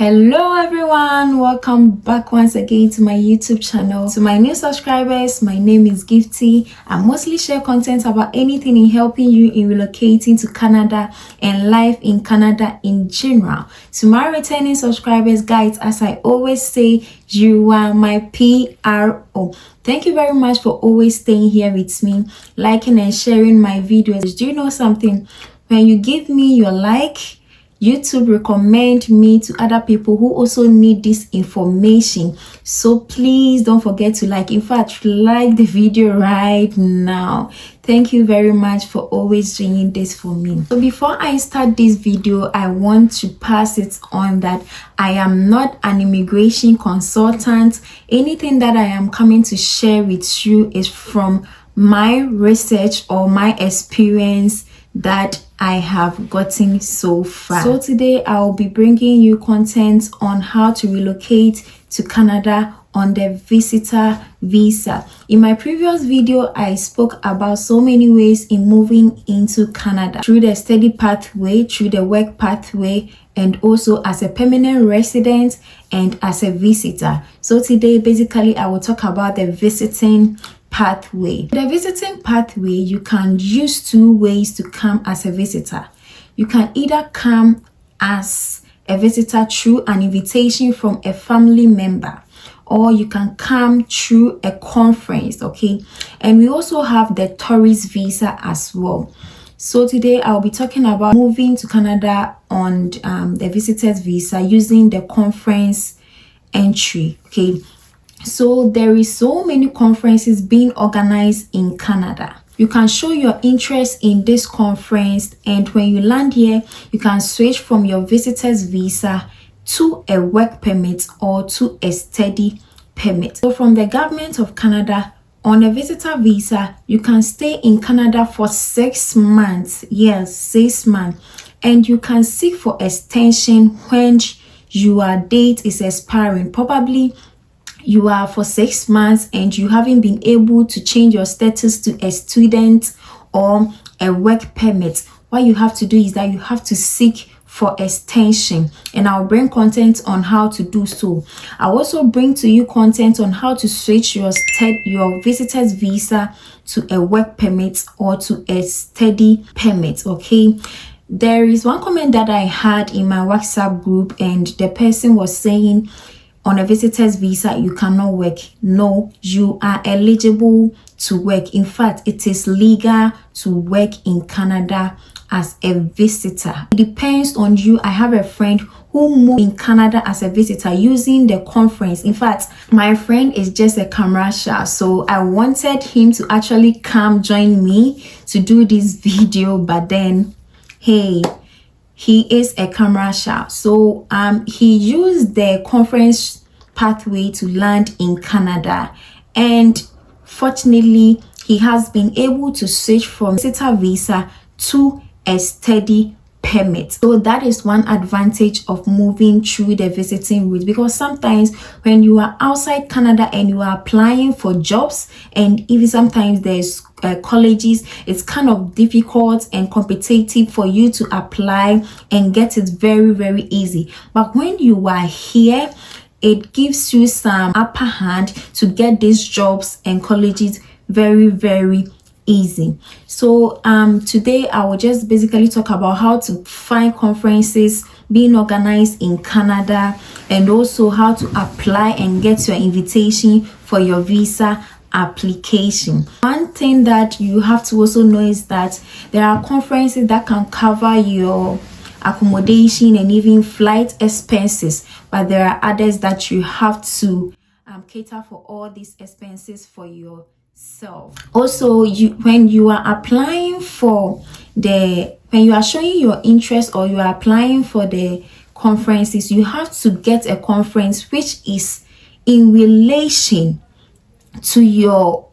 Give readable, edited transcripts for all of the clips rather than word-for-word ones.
Hello everyone, welcome back once again to my YouTube channel. To my new subscribers, my name is Gifty. I mostly share content about anything in helping you in relocating to Canada and life in Canada in general. To my returning subscribers, guys, as I always say, you are my PRO. Thank you very much for always staying here with me, liking and sharing my videos. Do you know something? When you give me your like, YouTube recommend me to other people who also need this information. So please don't forget to like. In fact, like the video right now. Thank you very much for always doing this for me. So before I start this video, I want to pass it on that I am not an immigration consultant. Anything that I am coming to share with you is from my research or my experience that I have gotten so far. So today I'll be bringing you content on how to relocate to Canada on the visitor visa. In my previous video, I spoke about so many ways in moving into Canada through the study pathway, through the work pathway, and also as a permanent resident and as a visitor. So today basically I will talk about the visiting pathway. The visiting pathway, you can use two ways to come as a visitor. You can either come as a visitor through an invitation from a family member, or you can come through a conference, okay? And we also have the tourist visa as well. So today I'll be talking about moving to Canada on the visitor's visa using the conference entry, okay? So there is so many conferences being organized in Canada. You can show your interest in this conference, and when you land here, you can switch from your visitor's visa to a work permit or to a study permit. So from the government of Canada, on a visitor visa, you can stay in Canada for 6 months. Yes, 6 months. And you can seek for extension when your date is expiring. Probably you are for 6 months and you haven't been able to change your status to a student or a work permit. What you have to do is that you have to seek for extension, and I'll bring content on how to do so. I'll also bring to you content on how to switch your visitor's visa to a work permit or to a study permit, okay? There is one comment that I had in my WhatsApp group, and the person was saying, on a visitor's visa, you cannot work. No, you are eligible to work. In fact, it is legal to work in Canada as a visitor. It depends on you. I have a friend who moved in Canada as a visitor using the conference. In fact, my friend is just a camera shy, so I wanted him to actually come join me to do this video, but then, hey, he is a camera shy, so he used the conference pathway to land in Canada, and fortunately he has been able to switch from visitor visa to a study permit. So that is one advantage of moving through the visiting route, because sometimes when you are outside Canada and you are applying for jobs, and even sometimes there's colleges, it's kind of difficult and competitive for you to apply and get it very easy. But when you are here, it gives you some upper hand to get these jobs and colleges very easy. So today I will just basically talk about how to find conferences being organized in Canada, and also how to apply and get your invitation for your visa application. One thing that you have to also know is that there are conferences that can cover your accommodation and even flight expenses, but there are others that you have to cater for all these expenses for yourself. Also, when you are applying for when you are showing your interest or you are applying for the conferences, you have to get a conference which is in relation to your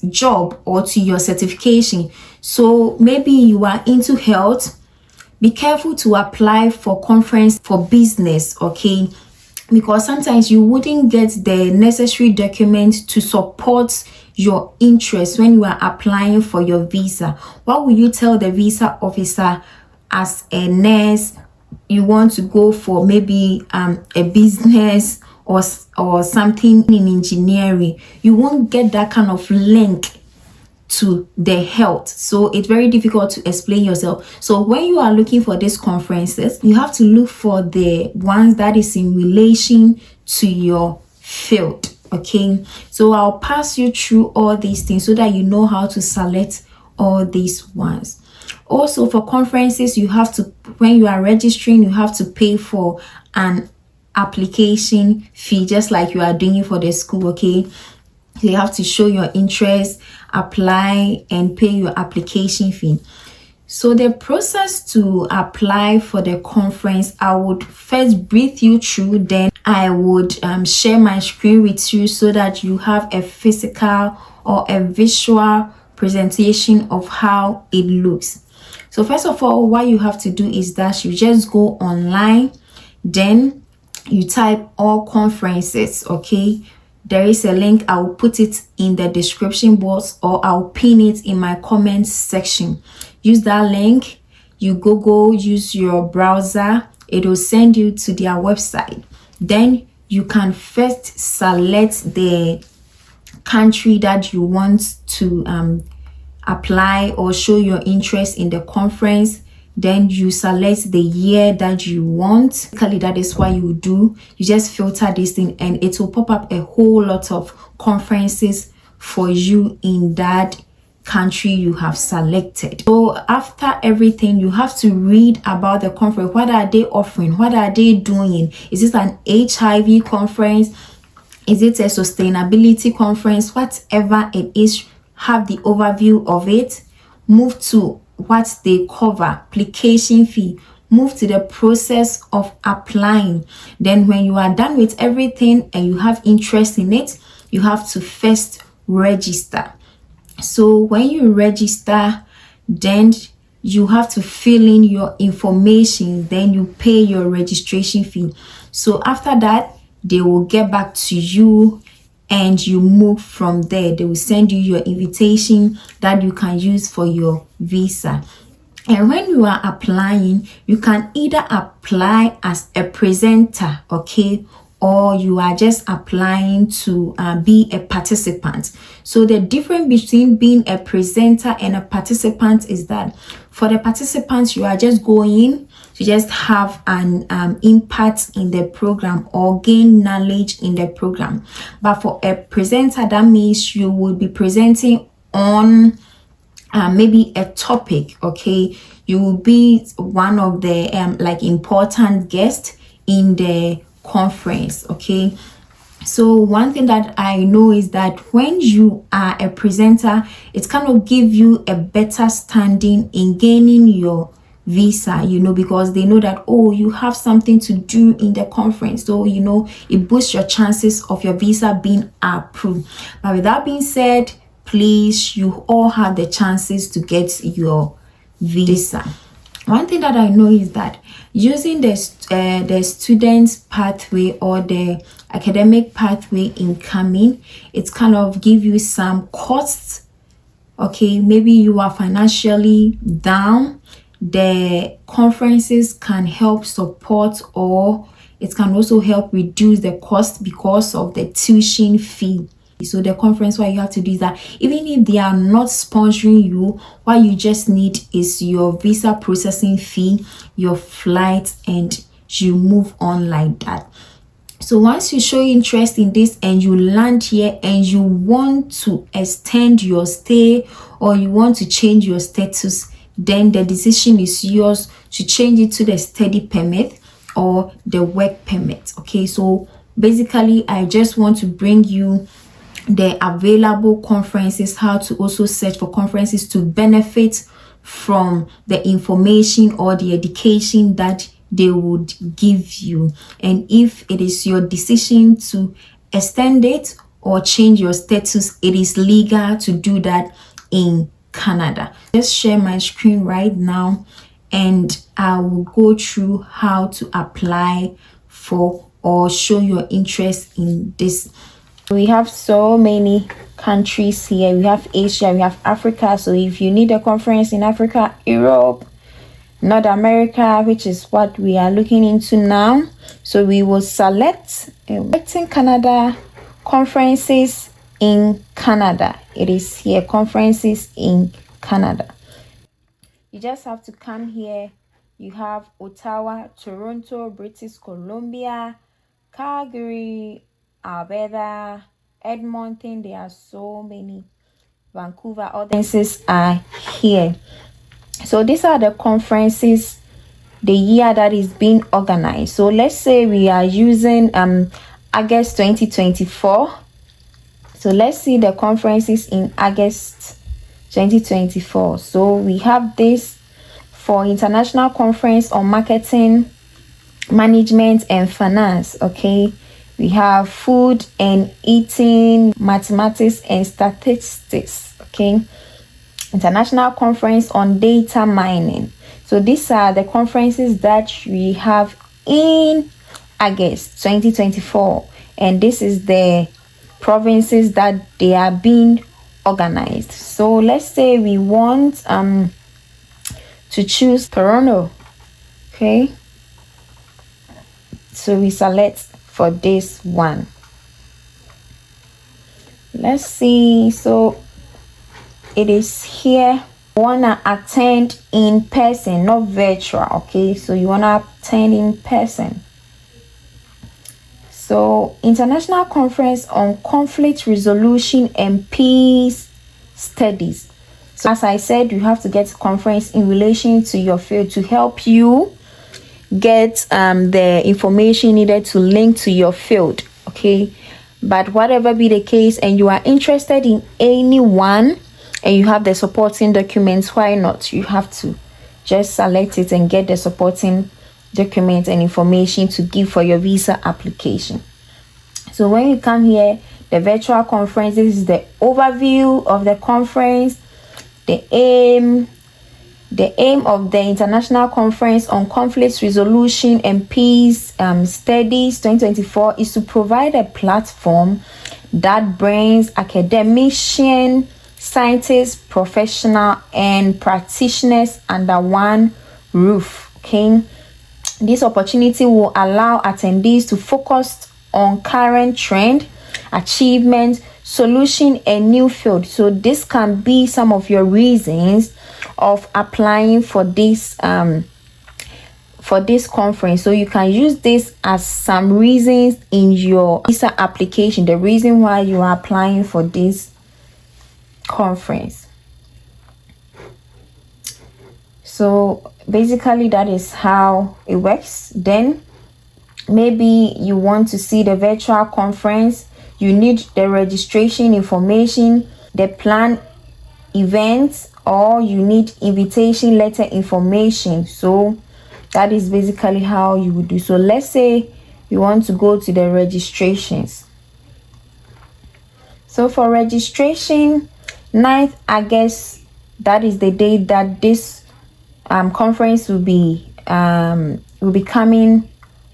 job or to your certification. So maybe you are into health, be careful to apply for conference for business, okay? Because sometimes you wouldn't get the necessary documents to support your interest when you are applying for your visa. What will you tell the visa officer as a nurse you want to go for maybe a business or something in engineering, you won't get that kind of link to the health, so it's very difficult to explain yourself. So when you are looking for these conferences, you have to look for the ones that is in relation to your field. Okay, so I'll pass you through all these things so that you know how to select all these ones. Also, for conferences, you have to, when you are registering, you have to pay for an application fee, just like you are doing it for the school. Okay, you have to show your interest, apply, and pay your application fee. So the process to apply for the conference, I would first brief you through, then I would share my screen with you so that you have a physical or a visual presentation of how it looks. So first of all, what you have to do is that you just go online, then you type all conferences. Okay, there is a link. I'll put it in the description box, or I'll pin it in my comments section. Use that link. You Google, use your browser, it will send you to their website. Then you can first select the country that you want to apply or show your interest in the conference. Then you select the year that you want. Basically, that is what you do. You just filter this thing and it will pop up a whole lot of conferences for you in that country you have selected. So after everything, you have to read about the conference. What are they offering? What are they doing? Is this an HIV conference? Is it a sustainability conference? Whatever it is, have the overview of it. Move to what they cover, application fee. Move to the process of applying. Then when you are done with everything and you have interest in it, you have to first register. So when you register, then you have to fill in your information, then you pay your registration fee. So after that, they will get back to you and you move from there. They will send you your invitation that you can use for your visa. And when you are applying, you can either apply as a presenter, okay, or you are just applying to be a participant. So the difference between being a presenter and a participant is that for the participants, you are just going to just have an impact in the program or gain knowledge in the program. But for a presenter, that means you will be presenting on maybe a topic. Okay, you will be one of the like important guests in the conference. Okay, so one thing that I know is that when you are a presenter, it kind of give you a better standing in gaining your visa, you know, because they know that, oh, you have something to do in the conference. So, you know, it boosts your chances of your visa being approved. But with that being said, please, you all have the chances to get your visa. One thing that I know is that using the student's pathway or the academic pathway incoming, it's kind of give you some costs. Okay, maybe you are financially down. The conferences can help support, or it can also help reduce the cost because of the tuition fee. So the conference, what you have to do is that even if they are not sponsoring you, what you just need is your visa processing fee, your flight, and you move on like that. So once you show interest in this and you land here and you want to extend your stay or you want to change your status, then the decision is yours to change it to the study permit or the work permit. Okay, so basically I just want to bring you the available conferences, how to also search for conferences to benefit from the information or the education that they would give you. And if it is your decision to extend it or change your status, it is legal to do that in Canada. Just share my screen right now and I will go through how to apply for or show your interest in this. We have so many countries here. We have Asia, we have Africa. So if you need a conference in Africa, Europe, North America, which is what we are looking into now. So we will select Canada, conferences in Canada. It is here, conferences in Canada. You just have to come here. You have Ottawa, Toronto, British Columbia, Calgary, Alberta, Edmonton. There are so many. Vancouver, audiences are here. So these are the conferences, the year that is being organized. So let's say we are using August 2024. So let's see the conferences in August 2024. So we have this for International Conference on Marketing, Management and Finance. Okay, we have Food and Eating, Mathematics and Statistics. Okay, International Conference on Data Mining. So these are the conferences that we have in August 2024, and this is the provinces that they are being organized. So let's say we want to choose Toronto. Okay, so we select for this one. Let's see. So it is here. Wanna attend in person, not virtual. Okay, so you wanna attend in person. So International Conference on Conflict Resolution and Peace Studies. So as I said, you have to get a conference in relation to your field to help you get the information needed to link to your field. Okay, but whatever be the case, and you are interested in any one and you have the supporting documents, why not? You have to just select it and get the supporting documents and information to give for your visa application. So when you come here, the virtual conference, this is the overview of the conference. The aim of the International Conference on Conflict Resolution and Peace Studies 2024 is to provide a platform that brings academicians, scientists, professionals, and practitioners under one roof. Okay, this opportunity will allow attendees to focus on current trend, achievement, solution, and new field. So this can be some of your reasons of applying for this conference. So you can use this as some reasons in your visa application, the reason why you are applying for this conference. So basically that is how it works. Then maybe you want to see the virtual conference, you need the registration information, the planned events, or you need invitation letter information. So that is basically how you would do. So let's say you want to go to the registrations. So for registration, 9th August, that is the day that this conference will be coming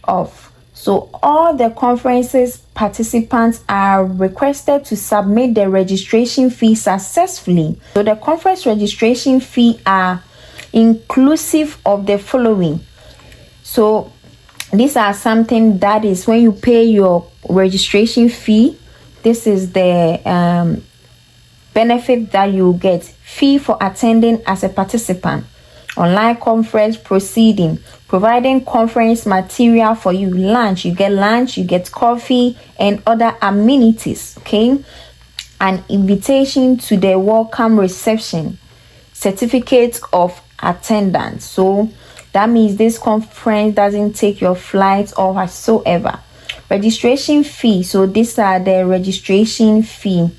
off. So all the conferences participants are requested to submit the registration fee successfully. So the conference registration fee are inclusive of the following. So these are something that is when you pay your registration fee, this is the benefit that you get. Fee for attending as a participant. Online conference proceeding, providing conference material for you. Lunch, you get coffee and other amenities. Okay, an invitation to the welcome reception, certificate of attendance. So that means this conference doesn't take your flight or whatsoever. Registration fee, so these are the registration fee.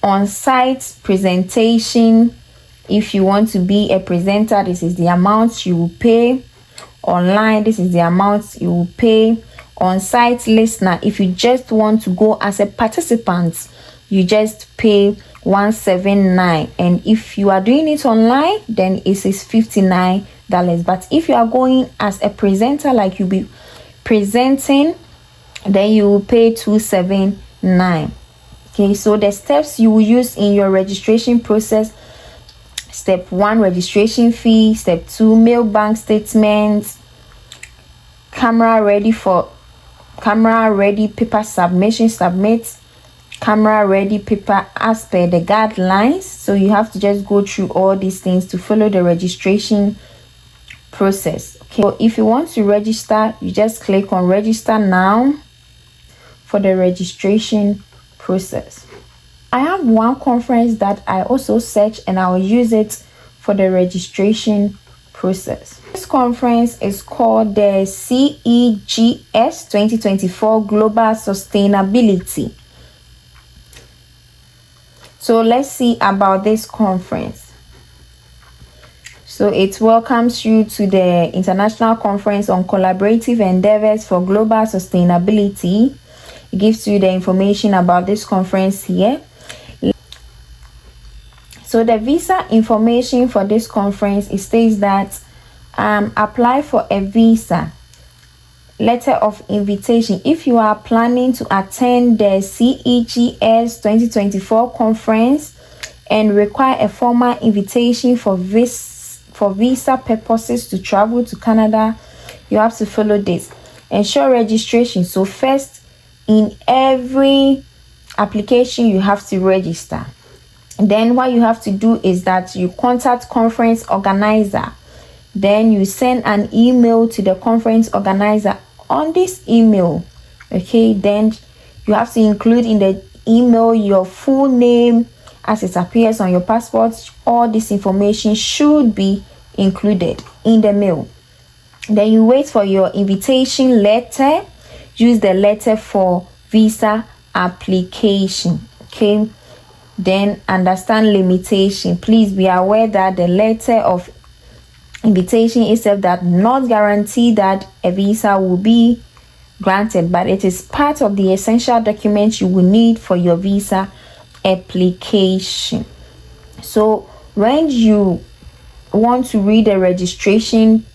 On-site presentation, if you want to be a presenter, this is the amount you will pay. Online, this is the amount you will pay. On-site listener, if you just want to go as a participant, you just pay $179, and if you are doing it online, then it is $59. But if you are going as a presenter, like you'll be presenting, then you will pay $279. Okay, so the steps you will use in your registration process: Step 1, registration fee. Step 2, mail bank statements. Camera ready paper submission, submit. Camera ready paper as per the guidelines. So you have to just go through all these things to follow the registration process. Okay, so if you want to register, you just click on register now for the registration process. I have one conference that I also search and I will use it for the registration process. This conference is called the CEGS 2024 Global Sustainability. So let's see about this conference. So it welcomes you to the International Conference on Collaborative Endeavors for Global Sustainability. It gives you the information about this conference here. So the visa information for this conference, it states that apply for a visa, letter of invitation. If you are planning to attend the CEGS 2024 conference and require a formal invitation for visa purposes to travel to Canada, you have to follow this. Ensure registration. So first, in every application, you have to register. Then what you have to do is that you contact conference organizer. Then you send an email to the conference organizer. On this email, okay, then you have to include in the email your full name as it appears on your passport. All this information should be included in the mail. Then you wait for your invitation letter. Use the letter for visa application. Okay, then understand limitation. Please be aware that the letter of invitation itself does not guarantee that a visa will be granted, but it is part of the essential documents you will need for your visa application. So when you want to read the registration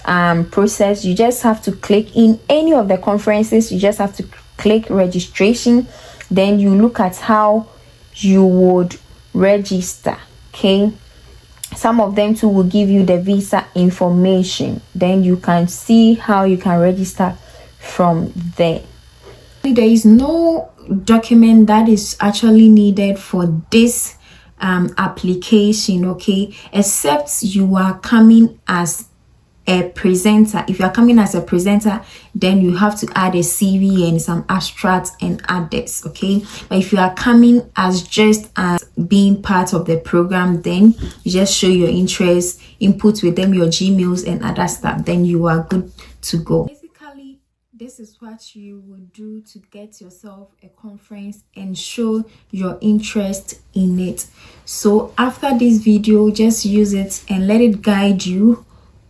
process, you just have to click in any of the conferences. You just have to click registration. Then you look at how you would register. Okay, some of them too will give you the visa information. Then you can see how you can register from there. There is no document that is actually needed for this application, okay, except you are coming as a presenter. If you are coming as a presenter, then you have to add a CV and some abstracts and others, okay. But if you are coming as just as being part of the program, then you just show your interest, input with them your Gmails and other stuff, then you are good to go. Basically, this is what you would do to get yourself a conference and show your interest in it. So after this video, just use it and let it guide you.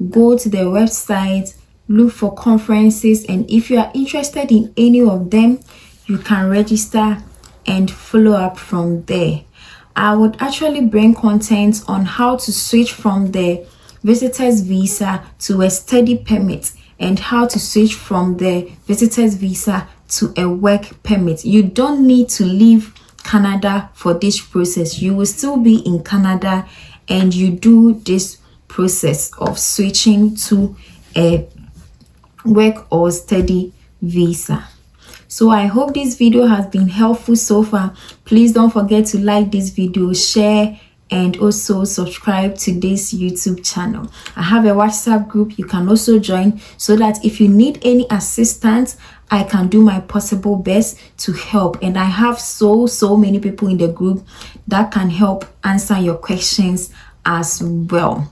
Go to the website, look for conferences, and if you are interested in any of them, you can register and follow up from there. I would actually bring content on how to switch from the visitor's visa to a study permit and how to switch from the visitor's visa to a work permit. You don't need to leave Canada for this process. You will still be in Canada and you do this process of switching to a work or study visa. So I hope this video has been helpful so far. Please don't forget to like this video, share, and also subscribe to this YouTube channel. I have a WhatsApp group you can also join, so that if you need any assistance, I can do my possible best to help. And I have so many people in the group that can help answer your questions as well.